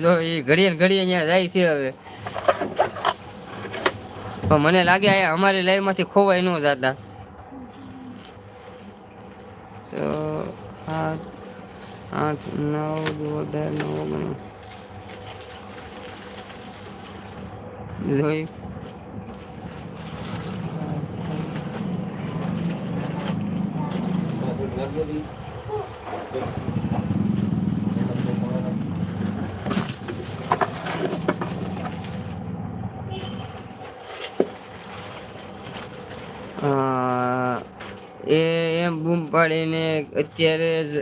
જો એ ઘડીએ ઘડીએ અહીંયા જાય છે હવે. પણ મને લાગે અમારી લાઈન માંથી ખોવાય ન જતા. 7 8 9 10 જોઈ. એ એમ બૂમ પાડીને અત્યારે જ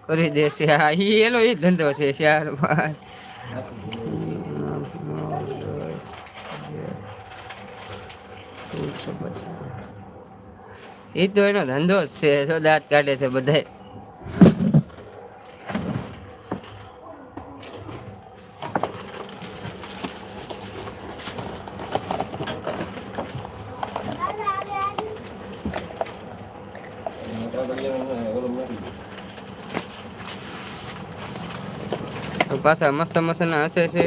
કરી દેશે. હા એનો એ ધંધો છે શહેરમાં. એ તો એનો ધંધો જ છે. શું દાંત કાઢે છે બધા. પાછા મસ્ત મસ્તના હસે છે.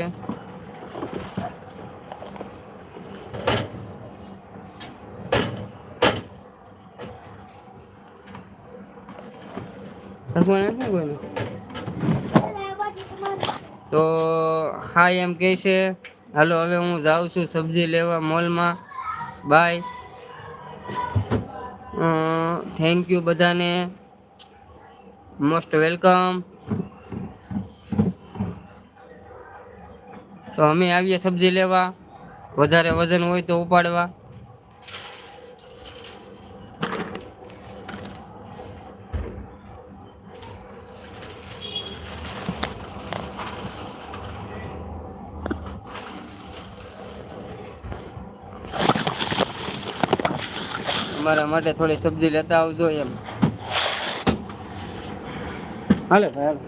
તો હા એમ કે છે. હાલો હવે હું જાઉં છું સબ્જી લેવા મોલમાં. બાય. થેન્ક યુ બધાને. Most welcome. તો અમે આવીએ સબ્જી લેવા. વધારે વજન હોય તો ઉપાડવા. અમારા માટે થોડી સબ્જી લેતા આવજો એમ. હાલે ભાઈ હાલો.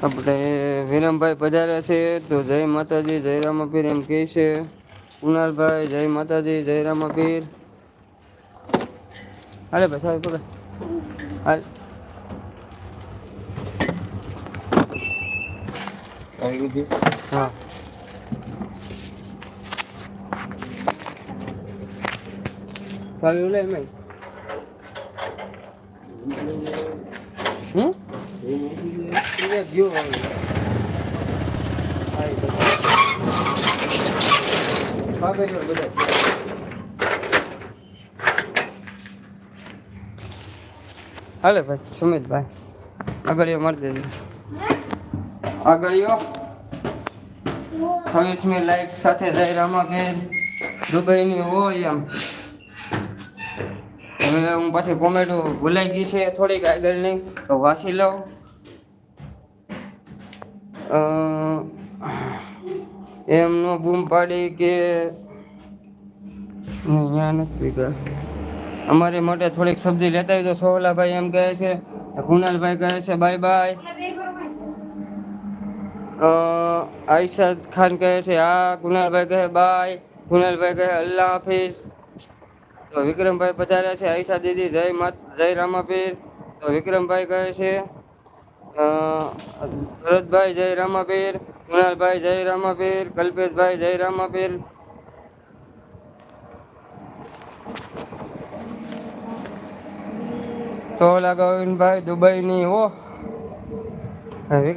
આપણે વિરમભાઈ પધાર્યા છે તો જય માતાજી જય રામાપીર એમ કહે છે. કુણાલભાઈ જય માતાજી જય રામાપીર. હાલે ભાઈ સાહેબ પકડ. હાલ આવી ગયું. હા ચાલુ લે મેં. ગયો બધા. હાલે ભાઈ સુમિતભાઈ આગળીઓ મારી દેજો. આગળીઓ 26મી લાઈક સાથે જય રામાપીર દુબઈની હોય એમ. હવે હું પાછી કોમેન્ટ ભૂલાઈ ગઈ છે થોડીક આગળની તો વાંચી લઉં. એમનો બૂમ પાડી કે અમારી માટે થોડીક સબ્જી લેતા હોય તો સોહલાભાઈ એમ કહે છે. કુણાલભાઈ કહે છે બાય બાય. આઈશાદ ખાન કહે છે હા. કુણાલભાઈ કહે બાય. કુણાલભાઈ કહે અલ્લાહ હાફિઝ. તો વિક્રમભાઈ પધાર્યા છે. આઈશા દીદી જય રામાપીર. તો વિક્રમભાઈ કહે છે ભરતભાઈ જય રામાપીર. કુણાલભાઈ જય રામાપીર. કલ્પેશભાઈ જય રામાપીર. સોહલા ગોવિંદભાઈ દુબઈની હો. હવે